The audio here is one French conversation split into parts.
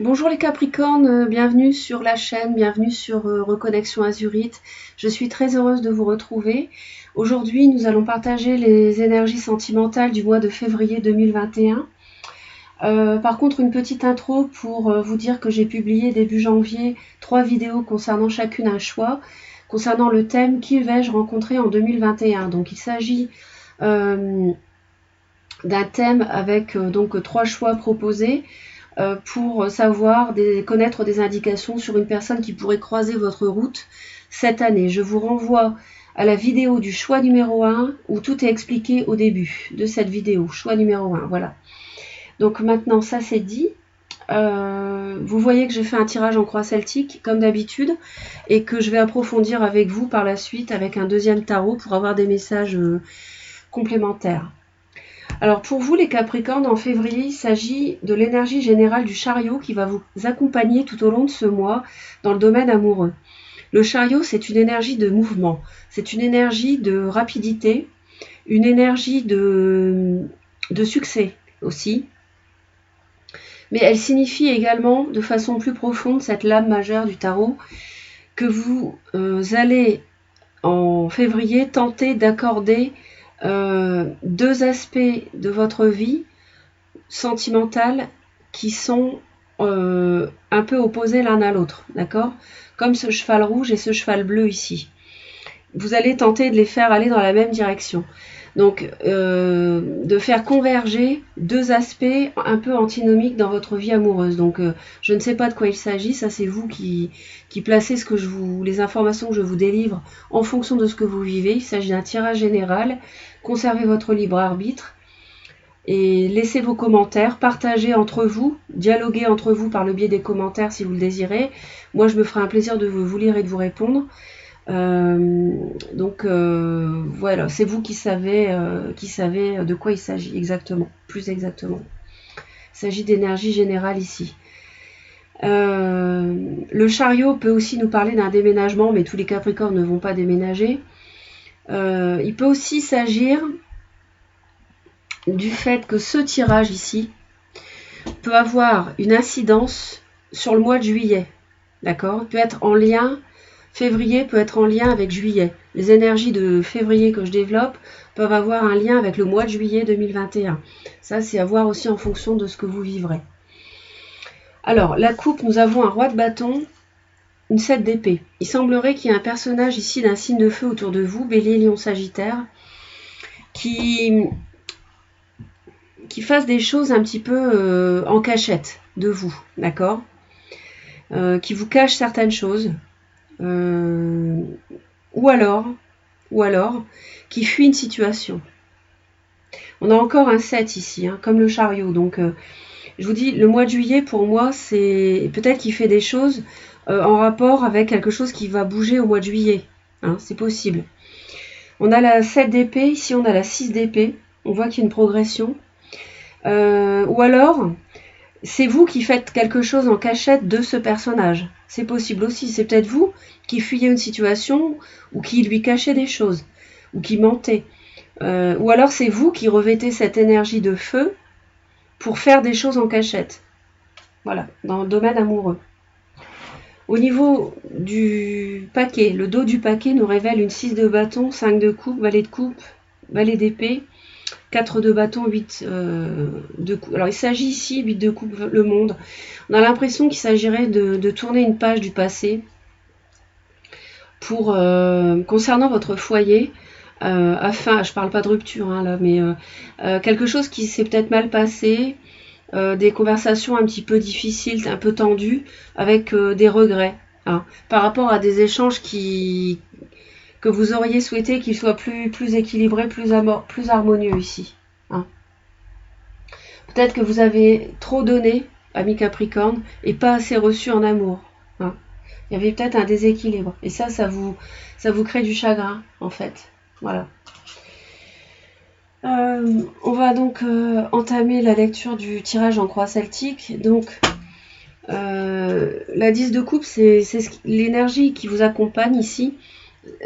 Bonjour les Capricornes, bienvenue sur la chaîne, bienvenue sur Reconnexion Azurite. Je suis très heureuse de vous retrouver. Aujourd'hui, nous allons partager les énergies sentimentales du mois de février 2021. Par contre, une petite intro pour vous dire que j'ai publié début janvier 3 vidéos concernant chacune un choix, concernant le thème « Qui vais-je rencontrer en 2021 ?» Donc il s'agit d'un thème avec donc 3 choix proposés. Pour savoir, connaître des indications sur une personne qui pourrait croiser votre route cette année. Je vous renvoie à la vidéo du choix numéro 1 où tout est expliqué au début de cette vidéo. Choix numéro 1, voilà. Donc maintenant, ça c'est dit. Vous voyez que j'ai fait un tirage en croix celtique comme d'habitude et que je vais approfondir avec vous par la suite avec un deuxième tarot pour avoir des messages complémentaires. Alors pour vous les Capricornes, en février, il s'agit de l'énergie générale du chariot qui va vous accompagner tout au long de ce mois dans le domaine amoureux. Le chariot, c'est une énergie de mouvement, c'est une énergie de rapidité, une énergie de succès aussi. Mais elle signifie également, de façon plus profonde, cette lame majeure du tarot, que vous allez en février tenter d'accorder deux aspects de votre vie sentimentale qui sont un peu opposés l'un à l'autre, d'accord? Comme ce cheval rouge et ce cheval bleu ici. Vous allez tenter de les faire aller dans la même direction. Donc, de faire converger deux aspects un peu antinomiques dans votre vie amoureuse. Donc, je ne sais pas de quoi il s'agit. Ça, c'est vous qui placez les informations que je vous délivre en fonction de ce que vous vivez. Il s'agit d'un tirage général. Conservez votre libre arbitre et laissez vos commentaires, partagez entre vous, dialoguez entre vous par le biais des commentaires si vous le désirez. Moi, je me ferai un plaisir de vous lire et de vous répondre. Voilà, c'est vous qui savez de quoi il s'agit exactement, plus exactement. Il s'agit d'énergie générale ici. Le chariot peut aussi nous parler d'un déménagement, mais tous les Capricornes ne vont pas déménager. Il peut aussi s'agir du fait que ce tirage ici peut avoir une incidence sur le mois de juillet, d'accord? Peut être en lien, février peut être en lien avec juillet. Les énergies de février que je développe peuvent avoir un lien avec le mois de juillet 2021. Ça, c'est à voir aussi en fonction de ce que vous vivrez. Alors, la coupe, nous avons un roi de bâton, une 7 d'épée. Il semblerait qu'il y ait un personnage ici d'un signe de feu autour de vous, Bélier, Lion, Sagittaire, qui fasse des choses un petit peu en cachette de vous, d'accord, qui vous cache certaines choses, ou alors, qui fuit une situation. On a encore un 7 ici, hein, comme le chariot, donc je vous dis, le mois de juillet, pour moi, c'est peut-être qu'il fait des choses en rapport avec quelque chose qui va bouger au mois de juillet, hein, c'est possible. On a la 7 d'épée, ici on a la 6 d'épée, on voit qu'il y a une progression. Ou alors, c'est vous qui faites quelque chose en cachette de ce personnage. C'est possible aussi. C'est peut-être vous qui fuyez une situation ou qui lui cachez des choses ou qui mentez. Ou alors c'est vous qui revêtez cette énergie de feu pour faire des choses en cachette. Voilà, dans le domaine amoureux. Au niveau du paquet, le dos du paquet nous révèle une 6 de bâton, 5 de coupe, valet de coupe, valet d'épée, 4 de bâton, 8 de coupe. Alors il s'agit ici, 8 de coupe, le monde. On a l'impression qu'il s'agirait de tourner une page du passé pour concernant votre foyer, afin, je parle pas de rupture hein, là, mais quelque chose qui s'est peut-être mal passé, des conversations un petit peu difficiles, un peu tendues, avec des regrets, hein, par rapport à des échanges que vous auriez souhaité qu'ils soient plus équilibrés, plus harmonieux ici. Hein. Peut-être que vous avez trop donné, amis Capricorne, et pas assez reçu en amour. Hein. Il y avait peut-être un déséquilibre. Et ça vous crée du chagrin, en fait. Voilà. On va donc entamer la lecture du tirage en croix celtique. Donc, la 10 de coupe, c'est l'énergie qui vous accompagne ici,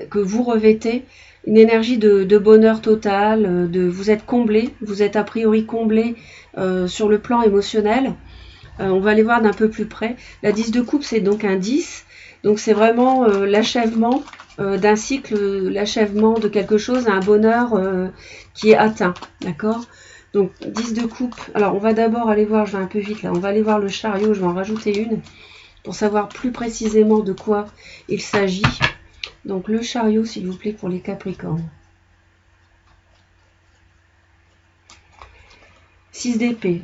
que vous revêtez, une énergie de bonheur total, vous êtes comblé, vous êtes a priori comblé sur le plan émotionnel, On va aller voir d'un peu plus près. La 10 de coupe, c'est donc un 10. Donc c'est vraiment l'achèvement d'un cycle, l'achèvement de quelque chose, un bonheur qui est atteint. D'accord? Donc 10 de coupe. Alors on va d'abord aller voir, je vais un peu vite là, on va aller voir le chariot, je vais en rajouter une pour savoir plus précisément de quoi il s'agit. Donc le chariot, s'il vous plaît, pour les Capricornes. 6 d'épée.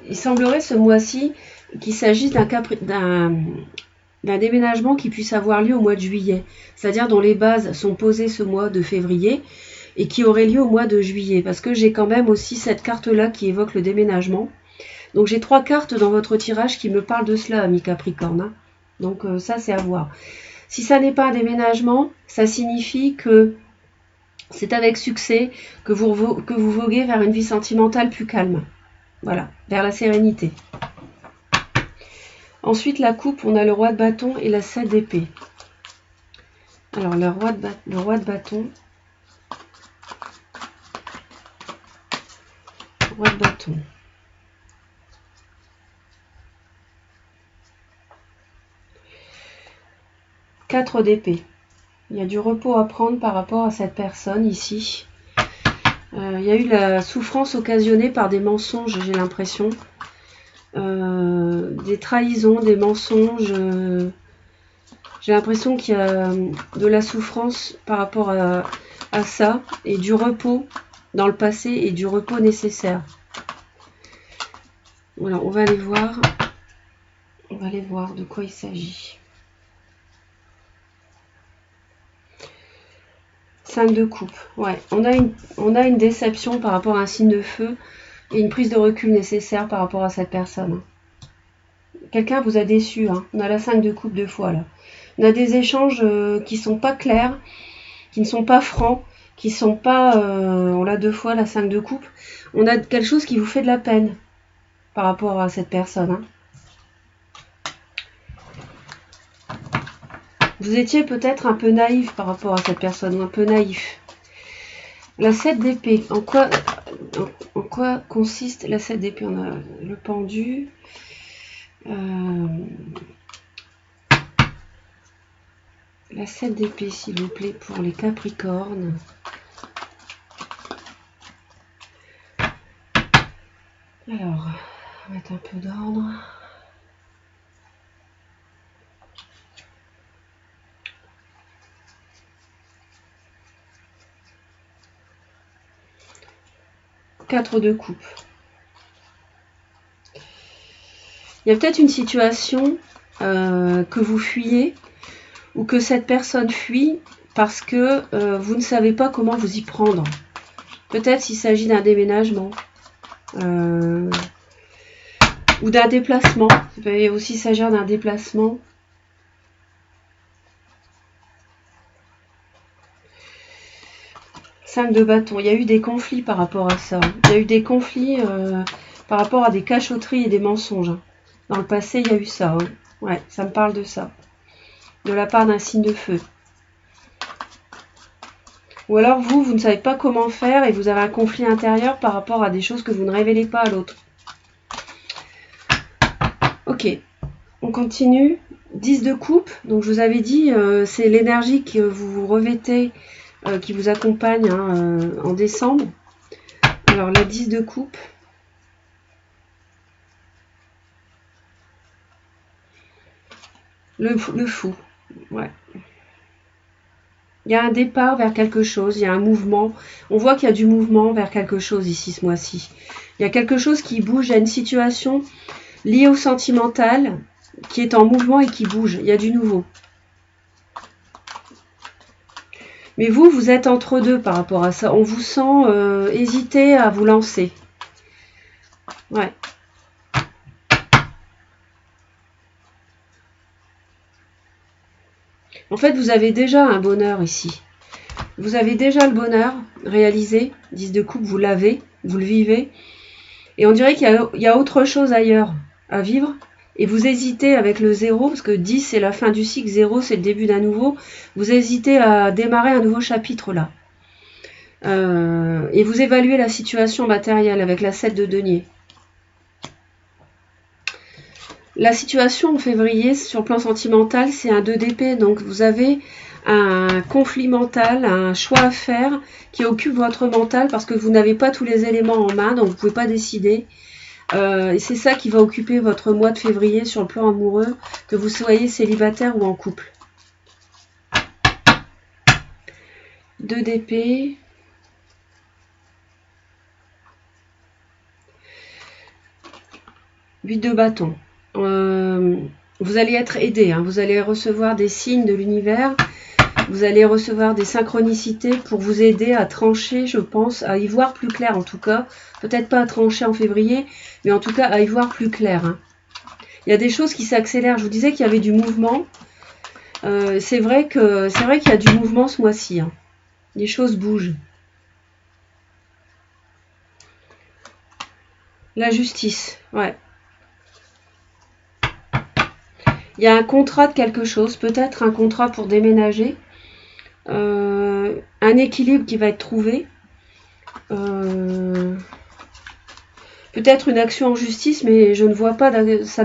Il semblerait ce mois-ci qu'il s'agisse d'un déménagement qui puisse avoir lieu au mois de juillet, c'est-à-dire dont les bases sont posées ce mois de février et qui aurait lieu au mois de juillet, parce que j'ai quand même aussi cette carte-là qui évoque le déménagement. Donc j'ai 3 cartes dans votre tirage qui me parlent de cela, amis Capricorne. Hein. Donc ça, c'est à voir. Si ça n'est pas un déménagement, ça signifie que c'est avec succès que vous voguez vers une vie sentimentale plus calme. Voilà, vers la sérénité. Ensuite, la coupe, on a le roi de bâton et la 7 d'épée. Alors, le roi de bâton. Roi de bâton. Quatre d'épée. Il y a du repos à prendre par rapport à cette personne ici. Il y a eu la souffrance occasionnée par des mensonges, j'ai l'impression. Des trahisons, des mensonges. J'ai l'impression qu'il y a de la souffrance par rapport à ça et du repos dans le passé et du repos nécessaire. Voilà, on va aller voir. On va aller voir de quoi il s'agit. 5 de coupe. Ouais, on a une déception par rapport à un signe de feu et une prise de recul nécessaire par rapport à cette personne. Quelqu'un vous a déçu. Hein. On a la 5 de coupe 2 fois là. On a des échanges qui sont pas clairs, qui ne sont pas francs, qui sont pas... on l'a 2 fois, la 5 de coupe. On a quelque chose qui vous fait de la peine par rapport à cette personne. Hein. Vous étiez peut-être un peu naïf par rapport à cette personne, ou un peu naïf. La 7 d'épée, en quoi consiste la 7 d'épée? On a le pendu. La 7 d'épée, s'il vous plaît, pour les Capricornes. Alors, on va mettre un peu d'ordre. Quatre de coupe. Il y a peut-être une situation que vous fuyez ou que cette personne fuit parce que vous ne savez pas comment vous y prendre. Peut-être s'il s'agit d'un déménagement ou d'un déplacement. Il peut aussi s'agir d'un déplacement. Cinq de bâton. Il y a eu des conflits par rapport à ça. Il y a eu des conflits par rapport à des cachotteries et des mensonges. Dans le passé, il y a eu ça. Hein. Ouais, ça me parle de ça. De la part d'un signe de feu. Ou alors vous ne savez pas comment faire et vous avez un conflit intérieur par rapport à des choses que vous ne révélez pas à l'autre. Ok, on continue. 10 de coupe, donc je vous avais dit, c'est l'énergie que vous revêtez qui vous accompagne hein, en décembre. Alors la 10 de coupe. Le fou, ouais. Il y a un départ vers quelque chose, il y a un mouvement. On voit qu'il y a du mouvement vers quelque chose ici ce mois-ci. Il y a quelque chose qui bouge, il y a une situation liée au sentimental qui est en mouvement et qui bouge. Il y a du nouveau. Mais vous êtes entre deux par rapport à ça. On vous sent hésiter à vous lancer. Ouais. En fait, vous avez déjà un bonheur ici. Vous avez déjà le bonheur réalisé. 10 de coupe, vous l'avez, vous le vivez. Et on dirait qu'il y a autre chose ailleurs à vivre. Et vous hésitez avec le 0, parce que 10 c'est la fin du cycle, 0 c'est le début d'un nouveau. Vous hésitez à démarrer un nouveau chapitre là. Et vous évaluez la situation matérielle avec la 7 de denier. La situation en février sur le plan sentimental, c'est un 2 d'épée, donc vous avez un conflit mental, un choix à faire qui occupe votre mental parce que vous n'avez pas tous les éléments en main, donc vous ne pouvez pas décider. Et c'est ça qui va occuper votre mois de février sur le plan amoureux, que vous soyez célibataire ou en couple. 2 d'épée. Huit de bâton. Vous allez être aidé, hein, vous allez recevoir des signes de l'univers, vous allez recevoir des synchronicités pour vous aider à trancher, je pense, à y voir plus clair en tout cas. Peut-être pas à trancher en février, mais en tout cas à y voir plus clair. Hein. Il y a des choses qui s'accélèrent. Je vous disais qu'il y avait du mouvement. C'est vrai qu'il y a du mouvement ce mois-ci. Hein. Les choses bougent. La justice, ouais. Il y a un contrat de quelque chose, peut-être un contrat pour déménager, un équilibre qui va être trouvé, peut-être une action en justice, mais je ne vois pas, je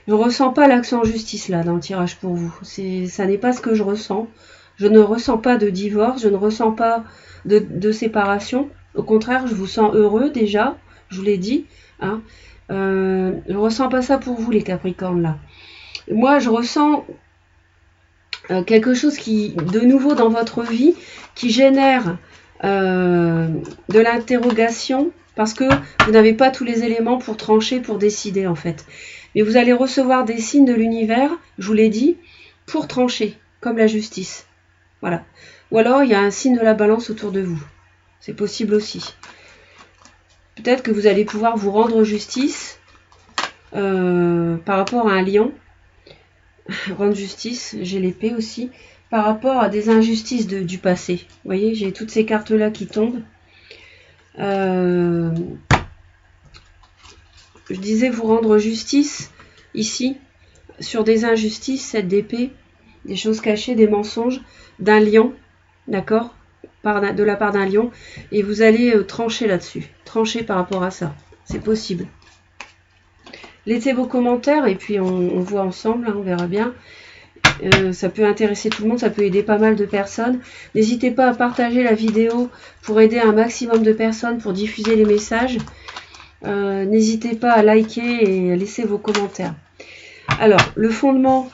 ne ressens pas l'action en justice là dans le tirage pour vous. Ça n'est pas ce que je ressens. Je ne ressens pas de divorce, je ne ressens pas de séparation. Au contraire, je vous sens heureux déjà, je vous l'ai dit. Hein. Je ne ressens pas ça pour vous les Capricornes là. Moi, je ressens quelque chose de nouveau dans votre vie qui génère de l'interrogation parce que vous n'avez pas tous les éléments pour trancher, pour décider en fait. Mais vous allez recevoir des signes de l'univers, je vous l'ai dit, pour trancher, comme la justice. Voilà. Ou alors, il y a un signe de la balance autour de vous. C'est possible aussi. Peut-être que vous allez pouvoir vous rendre justice par rapport à un lion. Rendre justice, j'ai l'épée aussi, par rapport à des injustices du passé. Vous voyez, j'ai toutes ces cartes-là qui tombent. Je disais vous rendre justice, ici, sur des injustices, cette d'épée, des choses cachées, des mensonges, d'un lion, d'accord, de la part d'un lion, et vous allez trancher là-dessus, trancher par rapport à ça. C'est possible. Laissez vos commentaires et puis on voit ensemble, hein, on verra bien. Ça peut intéresser tout le monde, ça peut aider pas mal de personnes. N'hésitez pas à partager la vidéo pour aider un maximum de personnes, pour diffuser les messages. N'hésitez pas à liker et à laisser vos commentaires. Alors, le fondement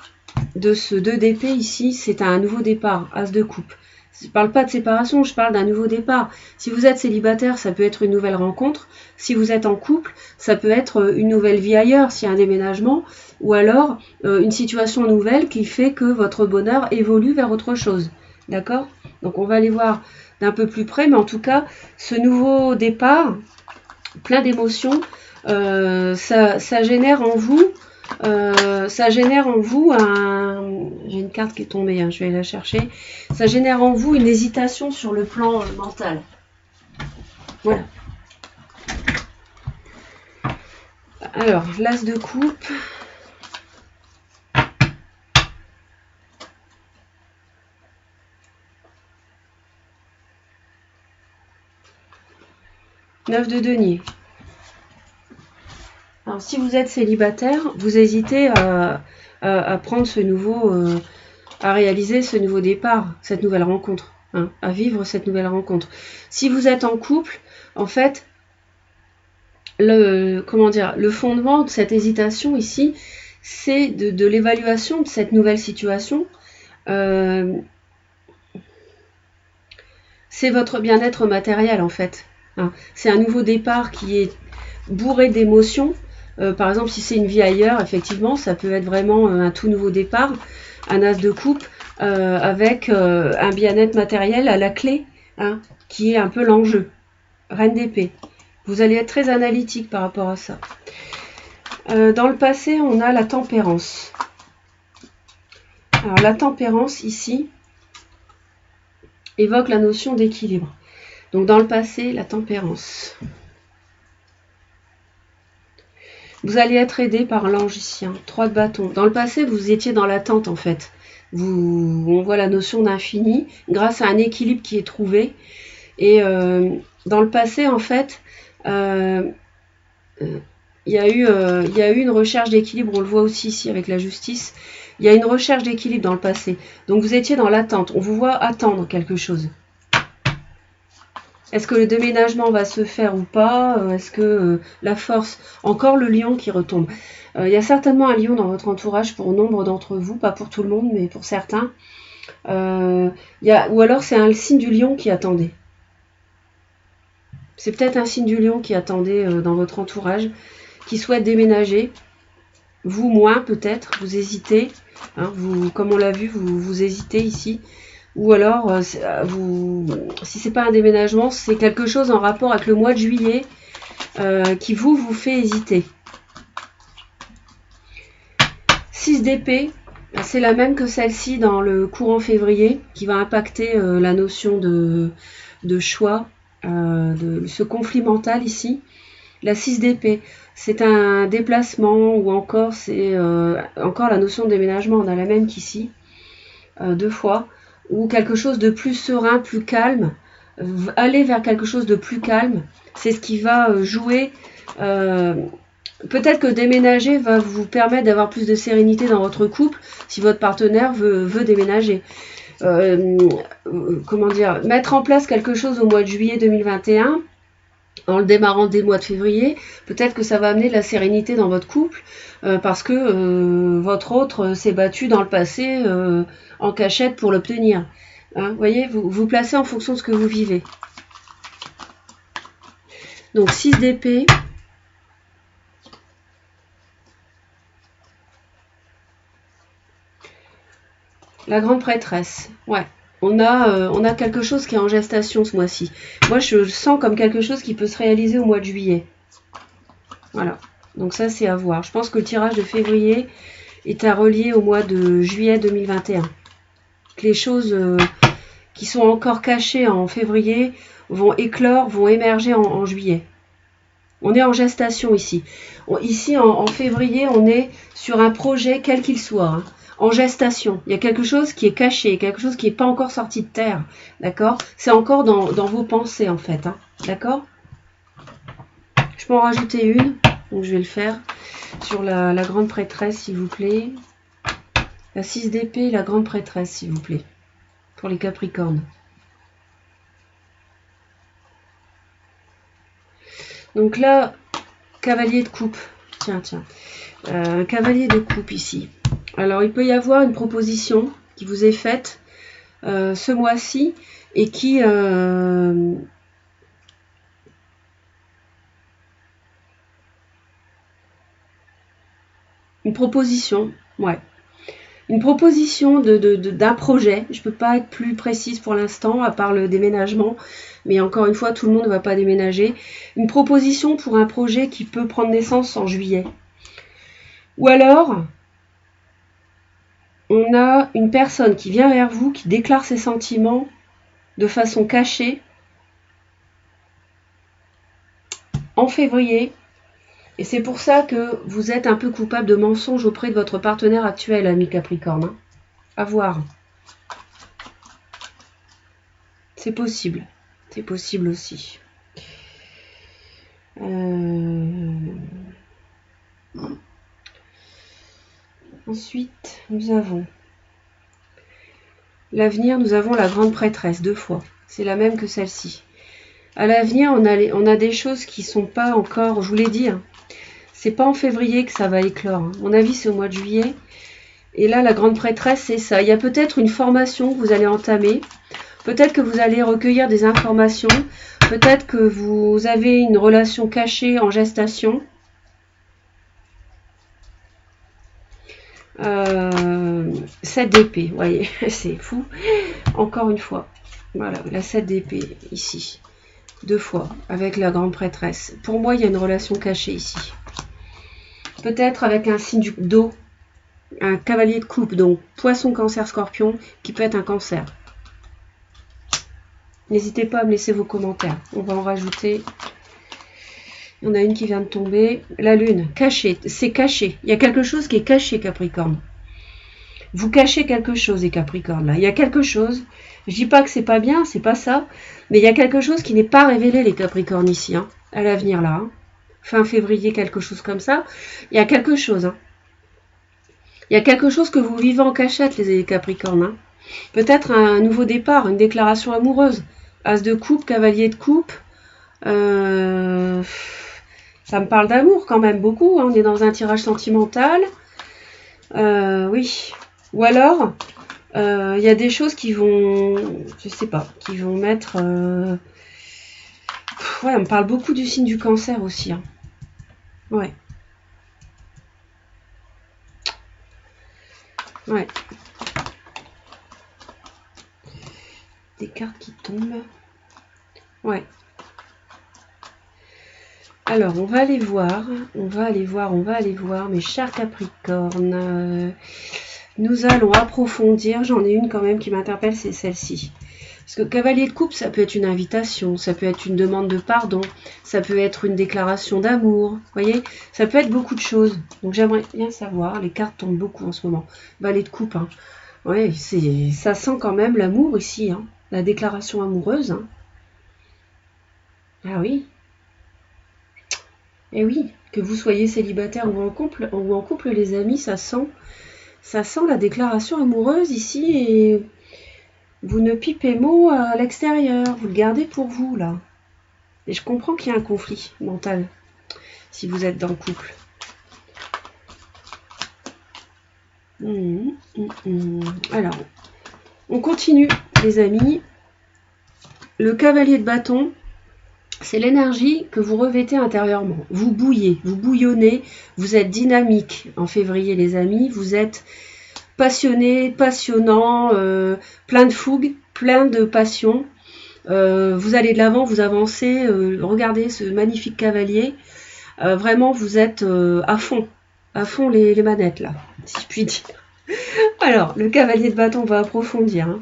de ce 2 d'épée ici, c'est un nouveau départ, as de coupe. Je ne parle pas de séparation, je parle d'un nouveau départ. Si vous êtes célibataire, ça peut être une nouvelle rencontre. Si vous êtes en couple, ça peut être une nouvelle vie ailleurs, s'il y a un déménagement. Ou alors, une situation nouvelle qui fait que votre bonheur évolue vers autre chose. D'accord? Donc, on va aller voir d'un peu plus près. Mais en tout cas, ce nouveau départ, plein d'émotions, ça génère en vous... j'ai une carte qui est tombée, hein, je vais la chercher. Ça génère en vous une hésitation sur le plan mental. Voilà. Alors, l'as de coupe. Neuf de denier. Alors, si vous êtes célibataire, vous hésitez à prendre ce nouveau, à réaliser ce nouveau départ, cette nouvelle rencontre, hein, à vivre cette nouvelle rencontre. Si vous êtes en couple, en fait, le fondement de cette hésitation ici, c'est de l'évaluation de cette nouvelle situation. C'est votre bien-être matériel, en fait. Hein. C'est un nouveau départ qui est bourré d'émotions. Par exemple, si c'est une vie ailleurs, effectivement, ça peut être vraiment un tout nouveau départ, un as de coupe avec un bien-être matériel à la clé, hein, qui est un peu l'enjeu. Reine d'épée. Vous allez être très analytique par rapport à ça. Dans le passé, on a la tempérance. Alors, la tempérance, ici, évoque la notion d'équilibre. Donc, dans le passé, la tempérance. Vous allez être aidé par l'ange ici, 3 de bâton. Dans le passé, vous étiez dans l'attente en fait. On voit la notion d'infini grâce à un équilibre qui est trouvé. Et dans le passé, en fait, il y a eu une recherche d'équilibre, on le voit aussi ici avec la justice. Il y a une recherche d'équilibre dans le passé. Donc vous étiez dans l'attente. On vous voit attendre quelque chose. Est-ce que le déménagement va se faire ou pas? Est-ce que la force... Encore le lion qui retombe. Il y a certainement un lion dans votre entourage pour nombre d'entre vous. Pas pour tout le monde, mais pour certains. Ou alors c'est un signe du lion qui attendait. C'est peut-être un signe du lion qui attendait dans votre entourage, qui souhaite déménager. Vous moins peut-être, vous hésitez. Hein, comme on l'a vu, vous hésitez ici. Ou alors, si c'est pas un déménagement, c'est quelque chose en rapport avec le mois de juillet qui vous fait hésiter. 6 d'épée, c'est la même que celle-ci dans le courant février, qui va impacter la notion de choix, de ce conflit mental ici. La 6 d'épée, c'est un déplacement ou encore c'est encore la notion de déménagement, on a la même qu'ici, 2 fois, ou quelque chose de plus serein, plus calme, aller vers quelque chose de plus calme, c'est ce qui va jouer. Peut-être que déménager va vous permettre d'avoir plus de sérénité dans votre couple si votre partenaire veut déménager. Comment dire, mettre en place quelque chose au mois de juillet 2021 en le démarrant dès le mois de février, peut-être que ça va amener de la sérénité dans votre couple parce que votre autre s'est battu dans le passé en cachette pour l'obtenir. Hein, vous voyez, vous placez en fonction de ce que vous vivez. Donc 6 d'épée. La grande prêtresse, ouais. On a quelque chose qui est en gestation ce mois-ci. Moi, je sens comme quelque chose qui peut se réaliser au mois de juillet. Voilà. Donc ça, c'est à voir. Je pense que le tirage de février est à relier au mois de juillet 2021. Que les choses qui sont encore cachées en février vont éclore, vont émerger en juillet. On est en gestation ici. Ici, en février, on est sur un projet, quel qu'il soit, hein. En gestation, il y a quelque chose qui est caché, quelque chose qui n'est pas encore sorti de terre, d'accord? C'est encore dans vos pensées en fait, hein, d'accord? Je peux en rajouter une, donc je vais le faire sur la grande prêtresse s'il vous plaît. La 6 d'épée, la grande prêtresse s'il vous plaît, pour les Capricornes. Donc là, cavalier de coupe, tiens, cavalier de coupe ici. Alors, il peut y avoir une proposition qui vous est faite ce mois-ci et qui... une proposition, ouais. Une proposition d'un projet. Je ne peux pas être plus précise pour l'instant, à part le déménagement. Mais encore une fois, tout le monde ne va pas déménager. Une proposition pour un projet qui peut prendre naissance en juillet. Ou alors... on a une personne qui vient vers vous, qui déclare ses sentiments de façon cachée en février. Et c'est pour ça que vous êtes un peu coupable de mensonges auprès de votre partenaire actuel, ami Capricorne. Hein. À voir. C'est possible. C'est possible aussi. Ensuite, nous avons l'avenir, nous avons la grande prêtresse, 2 fois. C'est la même que celle-ci. À l'avenir, on a des choses qui ne sont pas encore, je vous l'ai dit, hein, c'est pas en février que ça va éclore. Hein. Mon avis, c'est au mois de juillet. Et là, la grande prêtresse, c'est ça. Il y a peut-être une formation que vous allez entamer. Peut-être que vous allez recueillir des informations. Peut-être que vous avez une relation cachée en gestation. 7 d'épée, vous voyez, c'est fou. Encore une fois, voilà, la 7 d'épée ici, 2 fois, avec la grande prêtresse. Pour moi, il y a une relation cachée ici. Peut-être avec un signe d'eau, un cavalier de coupe, donc poisson, cancer, scorpion, qui peut être un cancer. N'hésitez pas à me laisser vos commentaires, on va en rajouter. Il y en a une qui vient de tomber. La lune, cachée, c'est caché. Il y a quelque chose qui est caché, Capricorne. Vous cachez quelque chose, les Capricornes, là. Il y a quelque chose. Je dis pas que c'est pas bien, c'est pas ça. Mais il y a quelque chose qui n'est pas révélé, les Capricornes, ici, hein, à l'avenir, là. Hein. fin février, quelque chose comme ça. Il y a quelque chose. Hein. Il y a quelque chose que vous vivez en cachette, les Capricornes. Hein. Peut-être un nouveau départ, une déclaration amoureuse. As de coupe, cavalier de coupe. Ça me parle d'amour quand même beaucoup. Hein. On est dans un tirage sentimental. Oui. Ou alors, il y a des choses qui vont, je sais pas, qui vont mettre... Ouais, on me parle beaucoup du signe du cancer aussi. Hein. Ouais. Ouais. Des cartes qui tombent. Ouais. Alors, on va aller voir, mes chers Capricornes. Nous allons approfondir. J'en ai une quand même qui m'interpelle, c'est celle-ci. Parce que cavalier de coupe, ça peut être une invitation, ça peut être une demande de pardon, ça peut être une déclaration d'amour, vous voyez, ça peut être beaucoup de choses. Donc j'aimerais bien savoir, les cartes tombent beaucoup en ce moment. Valet de coupe, hein. Ouais, ça sent quand même l'amour ici, hein. La déclaration amoureuse. Hein. Ah oui. Eh oui, que vous soyez célibataire ou en couple, les amis, ça sent la déclaration amoureuse ici et vous ne pipez mot à l'extérieur, vous le gardez pour vous là. Et je comprends qu'il y a un conflit mental si vous êtes dans le couple. Alors, on continue les amis. Le cavalier de bâton, c'est l'énergie que vous revêtez intérieurement. Vous bouillez, vous bouillonnez, vous êtes dynamique en février les amis, vous êtes passionné, passionnant, plein de fougue, plein de passion. Vous allez de l'avant, vous avancez, regardez ce magnifique cavalier. Vraiment, vous êtes à fond les manettes là, si je puis dire. Alors, le cavalier de bâton, on va approfondir. Hein.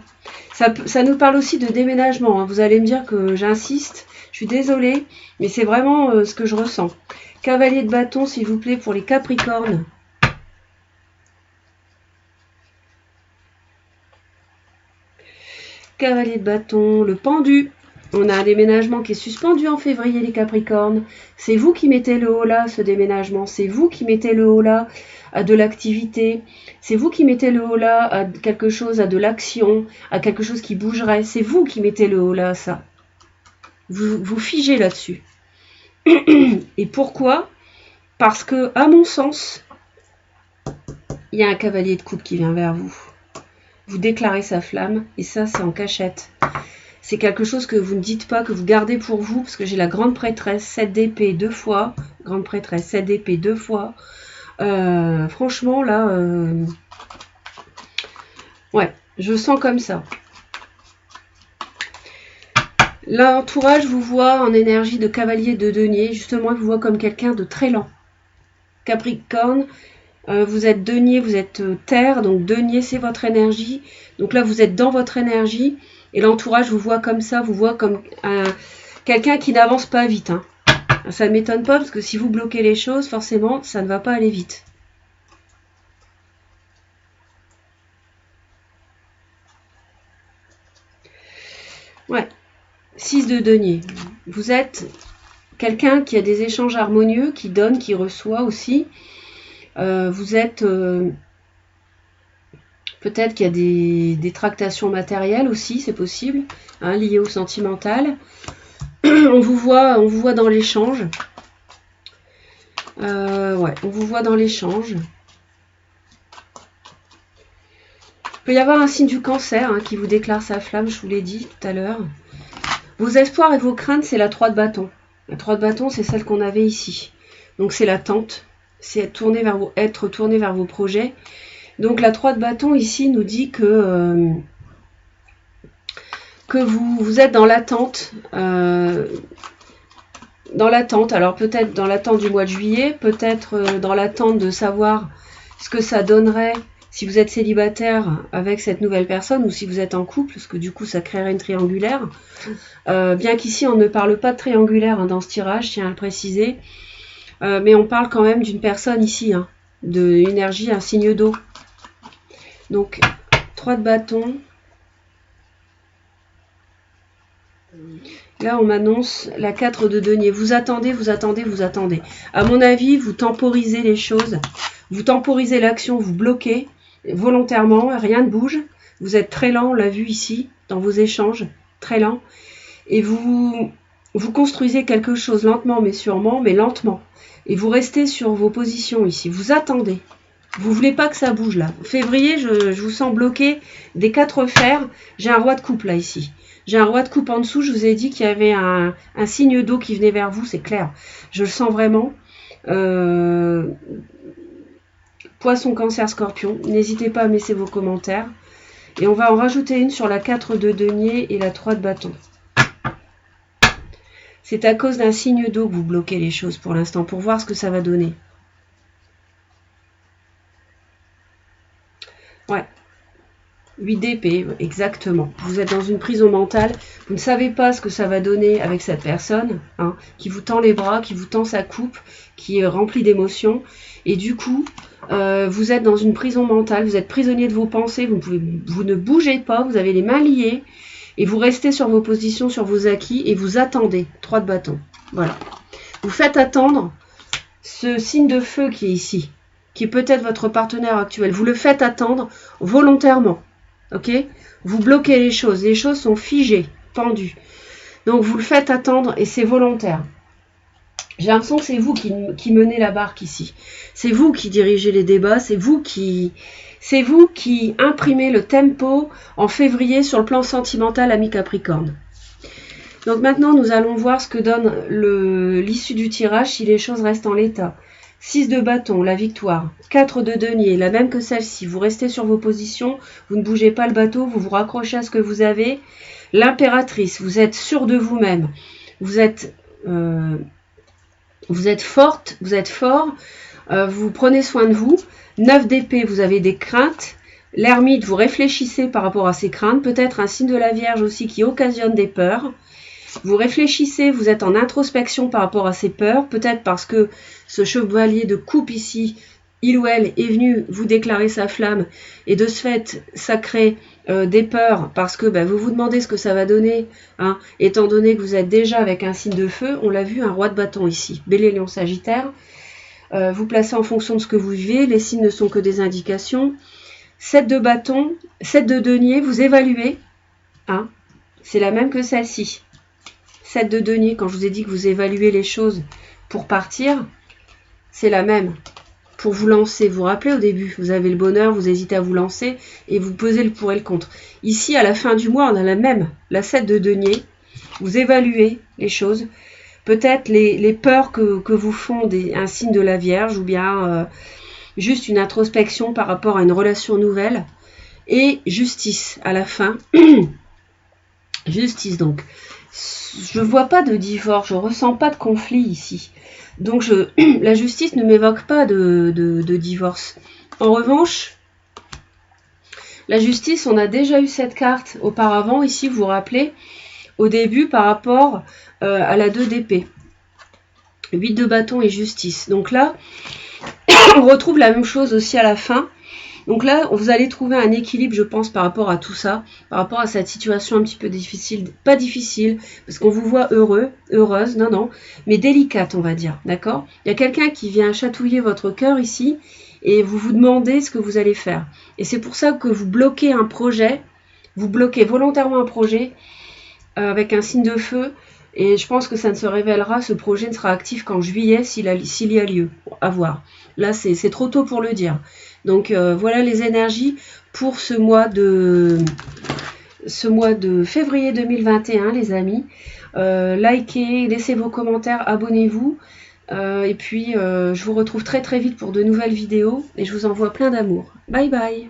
Ça nous parle aussi de déménagement. Hein. Vous allez me dire que j'insiste, je suis désolée, mais c'est vraiment ce que je ressens. Cavalier de bâton, s'il vous plaît, pour les Capricornes. Cavalier de bâton, le pendu. On a un déménagement qui est suspendu en février, les Capricornes. C'est vous qui mettez le haut là, ce déménagement. C'est vous qui mettez le haut là à de l'activité. C'est vous qui mettez le haut là à quelque chose, à de l'action, à quelque chose qui bougerait. C'est vous qui mettez le haut là à ça. Vous figez là-dessus. Et pourquoi? Parce que, à mon sens, il y a un cavalier de coupe qui vient vers vous. Vous déclarez sa flamme, et ça, c'est en cachette. C'est quelque chose que vous ne dites pas, que vous gardez pour vous, parce que j'ai la grande prêtresse, 7 d'épée 2 fois, grande prêtresse, 7 d'épée 2 fois. Franchement, là, ouais, je sens comme ça. L'entourage vous voit en énergie de cavalier de denier, justement, il vous voit comme quelqu'un de très lent. Capricorne, vous êtes denier, vous êtes terre, donc denier, c'est votre énergie. Donc là, vous êtes dans votre énergie. Et l'entourage vous voit comme ça, vous voit comme quelqu'un qui n'avance pas vite. Hein. Ça ne m'étonne pas parce que si vous bloquez les choses, forcément, ça ne va pas aller vite. Ouais, 6 de denier. Vous êtes quelqu'un qui a des échanges harmonieux, qui donne, qui reçoit aussi. Vous êtes... Peut-être qu'il y a des tractations matérielles aussi, c'est possible, hein, liées au sentimental. On vous voit dans l'échange. Ouais, on vous voit dans l'échange. Il peut y avoir un signe du cancer hein, qui vous déclare sa flamme, je vous l'ai dit tout à l'heure. Vos espoirs et vos craintes, c'est la 3 de bâton. La 3 de bâton, c'est celle qu'on avait ici. Donc c'est l'attente, c'est être tourné vers vos projets. Donc la 3 de bâton ici nous dit que vous êtes dans l'attente. Alors peut-être dans l'attente du mois de juillet, peut-être dans l'attente de savoir ce que ça donnerait si vous êtes célibataire avec cette nouvelle personne ou si vous êtes en couple, parce que du coup ça créerait une triangulaire. Bien qu'ici on ne parle pas de triangulaire hein, dans ce tirage, je tiens à le préciser. Mais on parle quand même d'une personne ici, hein, d'une énergie, un signe d'eau. Donc, 3 de bâton. Là, on m'annonce la 4 de denier. Vous attendez, vous attendez, vous attendez. À mon avis, vous temporisez les choses. Vous temporisez l'action, vous bloquez volontairement, rien ne bouge. Vous êtes très lent, on l'a vu ici, dans vos échanges, très lent. Et vous construisez quelque chose lentement, mais sûrement, mais lentement. Et vous restez sur vos positions ici. Vous attendez. Vous voulez pas que ça bouge là. Février, je vous sens bloqué des 4 fers. J'ai un roi de coupe là ici. J'ai un roi de coupe en dessous. Je vous ai dit qu'il y avait un signe d'eau qui venait vers vous, c'est clair. Je le sens vraiment. Poisson, cancer, scorpion. N'hésitez pas à me laisser vos commentaires. Et on va en rajouter une sur la 4 de denier et la 3 de bâton. C'est à cause d'un signe d'eau que vous bloquez les choses pour l'instant, pour voir ce que ça va donner. Ouais. 8 d'épée, exactement. Vous êtes dans une prison mentale. Vous ne savez pas ce que ça va donner avec cette personne, hein, qui vous tend les bras, qui vous tend sa coupe, qui est remplie d'émotions. Et du coup, vous êtes dans une prison mentale. Vous êtes prisonnier de vos pensées. Vous ne bougez pas. Vous avez les mains liées. Et vous restez sur vos positions, sur vos acquis. Et vous attendez. 3 de bâton. Voilà. Vous faites attendre ce signe de feu qui est ici, qui est peut-être votre partenaire actuel. Vous le faites attendre volontairement. Ok? Vous bloquez les choses sont figées, pendues. Donc vous le faites attendre et c'est volontaire. J'ai l'impression que c'est vous qui menez la barque ici. C'est vous qui dirigez les débats, c'est vous qui imprimez le tempo en février sur le plan sentimental ami Capricorne. Donc maintenant nous allons voir ce que donne l'issue du tirage si les choses restent en l'état. 6 de bâton, la victoire. 4 de denier, la même que celle-ci. Vous restez sur vos positions, vous ne bougez pas le bateau, vous vous raccrochez à ce que vous avez. L'impératrice, vous êtes sûr de vous-même. Vous êtes forte, vous êtes fort, vous prenez soin de vous. 9 d'épée, vous avez des craintes. L'ermite, vous réfléchissez par rapport à ces craintes. Peut-être un signe de la Vierge aussi qui occasionne des peurs. Vous réfléchissez, vous êtes en introspection par rapport à ces peurs, peut-être parce que ce chevalier de coupe ici, il ou elle est venu vous déclarer sa flamme, et de ce fait, ça crée des peurs, parce que vous vous demandez ce que ça va donner, hein, étant donné que vous êtes déjà avec un signe de feu, on l'a vu, un roi de bâton ici, Bélier, Lion, Sagittaire, vous placez en fonction de ce que vous vivez, les signes ne sont que des indications. 7 de bâton, 7 de denier, vous évaluez, hein, c'est la même que celle-ci. 7 de denier, quand je vous ai dit que vous évaluez les choses pour partir, c'est la même. Pour vous lancer, vous vous rappelez au début, vous avez le bonheur, vous hésitez à vous lancer et vous pesez le pour et le contre. Ici, à la fin du mois, on a la même, la 7 de denier. Vous évaluez les choses. Peut-être les peurs que vous font un signe de la Vierge ou bien juste une introspection par rapport à une relation nouvelle. Et justice à la fin. Justice donc. Je ne vois pas de divorce, je ne ressens pas de conflit ici. Donc la justice ne m'évoque pas de divorce. En revanche, la justice, on a déjà eu cette carte auparavant, ici vous vous rappelez, au début par rapport à la 2 d'épée. 8 de bâton et justice. Donc là, on retrouve la même chose aussi à la fin. Donc là, vous allez trouver un équilibre, je pense, par rapport à tout ça, par rapport à cette situation un petit peu difficile, pas difficile, parce qu'on vous voit heureux, heureuse, non, mais délicate, on va dire, d'accord? Il y a quelqu'un qui vient chatouiller votre cœur ici, et vous vous demandez ce que vous allez faire. Et c'est pour ça que vous bloquez un projet, vous bloquez volontairement un projet avec un signe de feu, et je pense que ça ne se révélera, ce projet ne sera actif qu'en juillet s'il y a lieu, à voir. Là, c'est trop tôt pour le dire. Donc voilà les énergies pour ce mois de février 2021, les amis. Likez, laissez vos commentaires, abonnez-vous. Et puis je vous retrouve très très vite pour de nouvelles vidéos et je vous envoie plein d'amour. Bye bye.